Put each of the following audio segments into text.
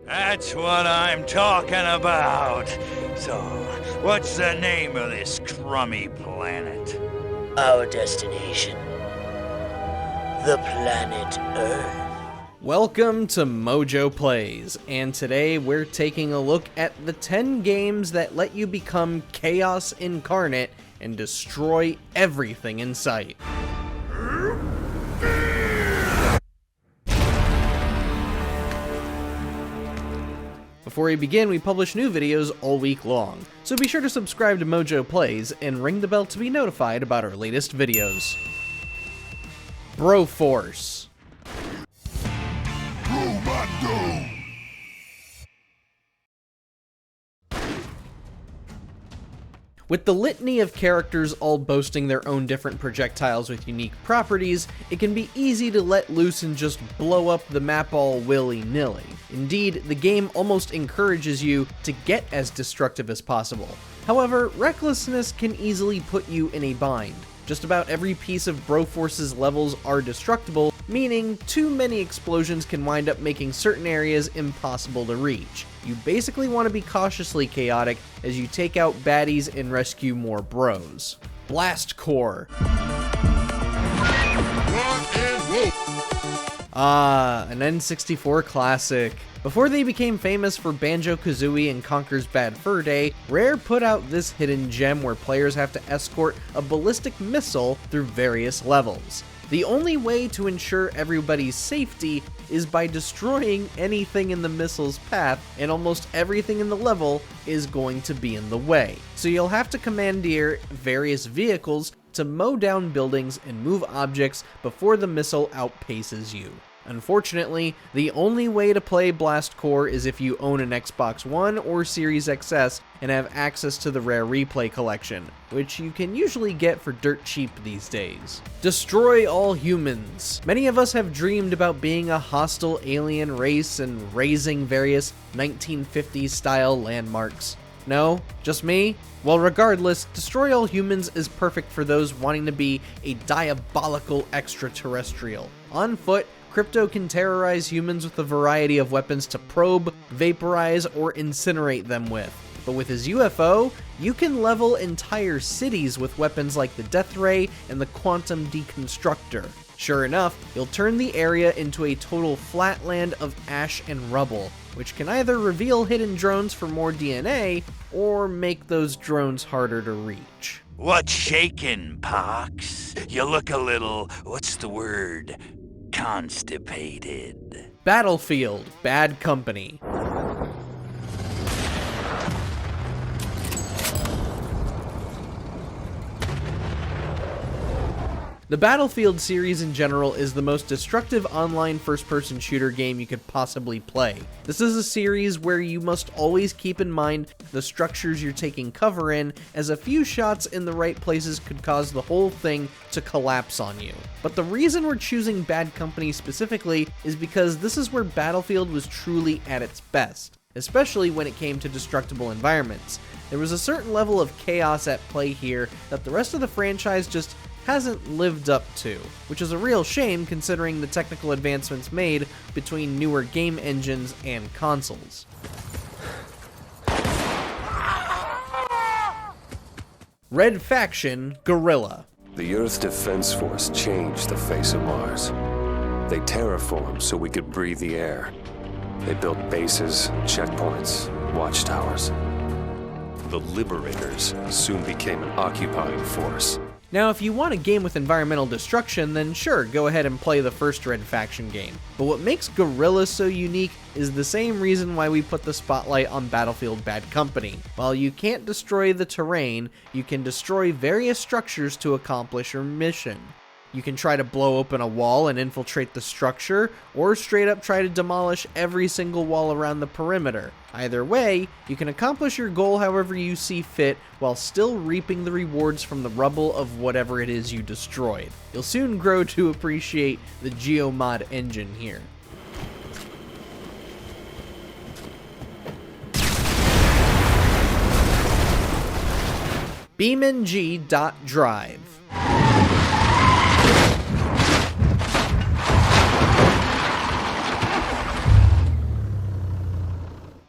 That's what I'm talking about. So, what's the name of this crummy planet? Our destination, the planet Earth. Welcome to MojoPlays, and today we're taking a look at the 10 games that let you become chaos incarnate and destroy everything in sight. Before we begin, we publish new videos all week long, so be sure to subscribe to MojoPlays and ring the bell to be notified about our latest videos. Broforce. With the litany of characters all boasting their own different projectiles with unique properties, it can be easy to let loose and just blow up the map all willy-nilly. Indeed, the game almost encourages you to get as destructive as possible. However, recklessness can easily put you in a bind. Just about every piece of Broforce's levels are destructible, meaning too many explosions can wind up making certain areas impossible to reach. You basically want to be cautiously chaotic as you take out baddies and rescue more bros. Blast Core. An N64 classic. Before they became famous for Banjo-Kazooie and Conker's Bad Fur Day, Rare put out this hidden gem where players have to escort a ballistic missile through various levels. The only way to ensure everybody's safety is by destroying anything in the missile's path, and almost everything in the level is going to be in the way. So you'll have to commandeer various vehicles to mow down buildings and move objects before the missile outpaces you. Unfortunately, the only way to play Blast Core is if you own an Xbox One or Series XS and have access to the Rare Replay collection, which you can usually get for dirt cheap these days. Destroy all humans. Many of us have dreamed about being a hostile alien race and razing various 1950s style landmarks. No? Just me? Well, regardless, Destroy All Humans is perfect for those wanting to be a diabolical extraterrestrial. On foot, Crypto can terrorize humans with a variety of weapons to probe, vaporize, or incinerate them with. But with his UFO, you can level entire cities with weapons like the Death Ray and the Quantum Deconstructor. Sure enough, you'll turn the area into a total flatland of ash and rubble, which can either reveal hidden drones for more DNA, or make those drones harder to reach. What's shaking, Pox? You look a little, what's the word? Constipated. Battlefield, Bad Company. The Battlefield series in general is the most destructive online first-person shooter game you could possibly play. This is a series where you must always keep in mind the structures you're taking cover in, as a few shots in the right places could cause the whole thing to collapse on you. But the reason we're choosing Bad Company specifically is because this is where Battlefield was truly at its best, especially when it came to destructible environments. There was a certain level of chaos at play here that the rest of the franchise just hasn't lived up to, which is a real shame considering the technical advancements made between newer game engines and consoles. Red Faction Guerilla. The Earth's defense force changed the face of Mars. They terraformed so we could breathe the air. They built bases, checkpoints, watchtowers. The Liberators soon became an occupying force. Now, if you want a game with environmental destruction, then sure, go ahead and play the first Red Faction game. But what makes Guerilla so unique is the same reason why we put the spotlight on Battlefield Bad Company. While you can't destroy the terrain, you can destroy various structures to accomplish your mission. You can try to blow open a wall and infiltrate the structure, or straight up try to demolish every single wall around the perimeter. Either way, you can accomplish your goal however you see fit, while still reaping the rewards from the rubble of whatever it is you destroyed. You'll soon grow to appreciate the Geomod engine here. BeamNG.drive.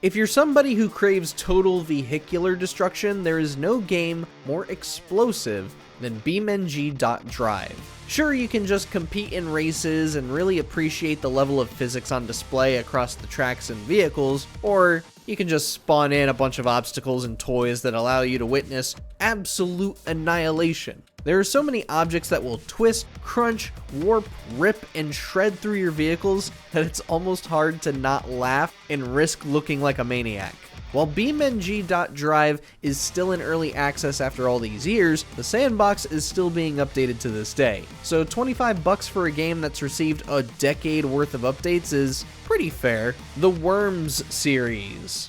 If you're somebody who craves total vehicular destruction, there is no game more explosive than BeamNG.drive. Sure, you can just compete in races and really appreciate the level of physics on display across the tracks and vehicles, or you can just spawn in a bunch of obstacles and toys that allow you to witness absolute annihilation. There are so many objects that will twist, crunch, warp, rip, and shred through your vehicles that it's almost hard to not laugh and risk looking like a maniac. While BeamNG.drive is still in early access after all these years, the sandbox is still being updated to this day. So $25 for a game that's received a decade worth of updates is pretty fair. The Worms series.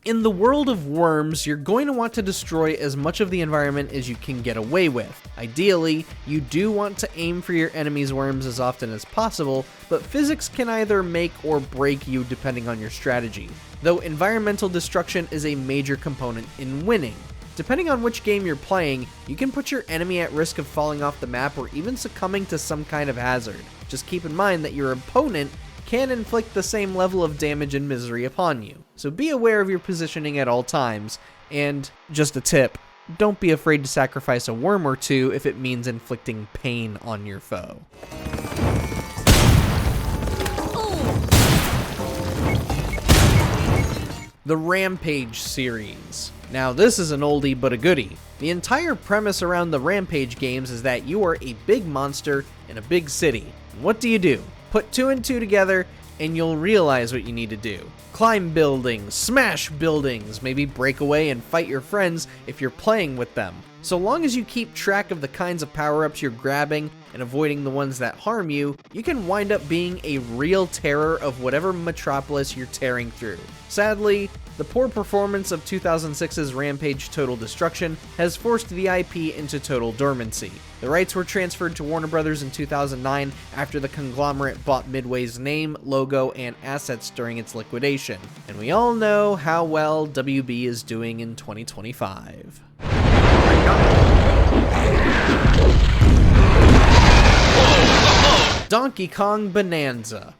In the world of Worms, you're going to want to destroy as much of the environment as you can get away with. Ideally, you do want to aim for your enemy's worms as often as possible, but physics can either make or break you depending on your strategy, though environmental destruction is a major component in winning. Depending on which game you're playing, you can put your enemy at risk of falling off the map or even succumbing to some kind of hazard. Just keep in mind that your opponent can inflict the same level of damage and misery upon you. So be aware of your positioning at all times, and just a tip, don't be afraid to sacrifice a worm or two if it means inflicting pain on your foe. The Rampage series. Now this is an oldie but a goodie. The entire premise around the Rampage games is that you are a big monster in a big city. And what do? Put 2 and 2 together and you'll realize what you need to do. Climb buildings, smash buildings, maybe break away and fight your friends if you're playing with them. So long as you keep track of the kinds of power-ups you're grabbing and avoiding the ones that harm you, you can wind up being a real terror of whatever metropolis you're tearing through. Sadly, the poor performance of 2006's Rampage Total Destruction has forced the IP into total dormancy. The rights were transferred to Warner Bros. In 2009 after the conglomerate bought Midway's name, logo, and assets during its liquidation. And we all know how well WB is doing in 2025. Donkey Kong Bonanza.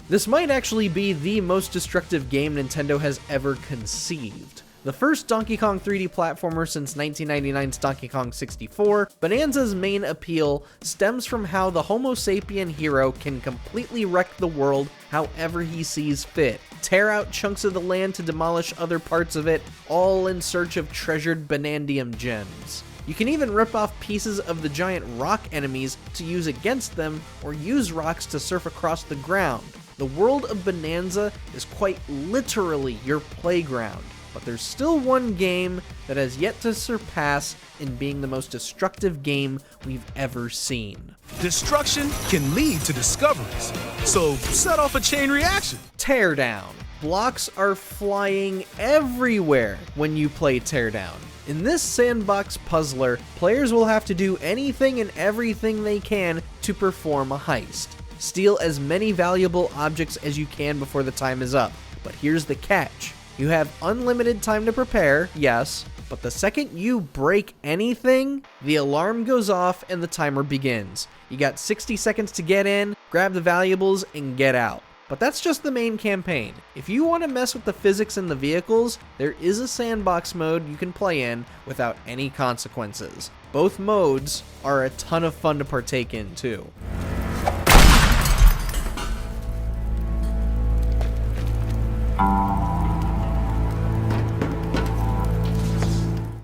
This might actually be the most destructive game Nintendo has ever conceived. The first Donkey Kong 3D platformer since 1999's Donkey Kong 64, Bonanza's main appeal stems from how the Homo sapien hero can completely wreck the world however he sees fit, tear out chunks of the land to demolish other parts of it, all in search of treasured Bonandium gems. You can even rip off pieces of the giant rock enemies to use against them, or use rocks to surf across the ground. The world of Bonanza is quite literally your playground, but there's still one game that has yet to surpass in being the most destructive game we've ever seen. Destruction can lead to discoveries, so set off a chain reaction. Teardown. Blocks are flying everywhere when you play Teardown. In this sandbox puzzler, players will have to do anything and everything they can to perform a heist. Steal as many valuable objects as you can before the time is up. But here's the catch. You have unlimited time to prepare, yes, but the second you break anything, the alarm goes off and the timer begins. You got 60 seconds to get in, grab the valuables, and get out. But that's just the main campaign. If you want to mess with the physics in the vehicles, there is a sandbox mode you can play in without any consequences. Both modes are a ton of fun to partake in too.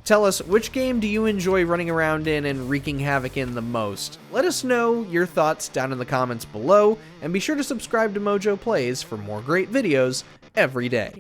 Tell us, which game do you enjoy running around in and wreaking havoc in the most? Let us know your thoughts down in the comments below, and be sure to subscribe to MojoPlays for more great videos every day.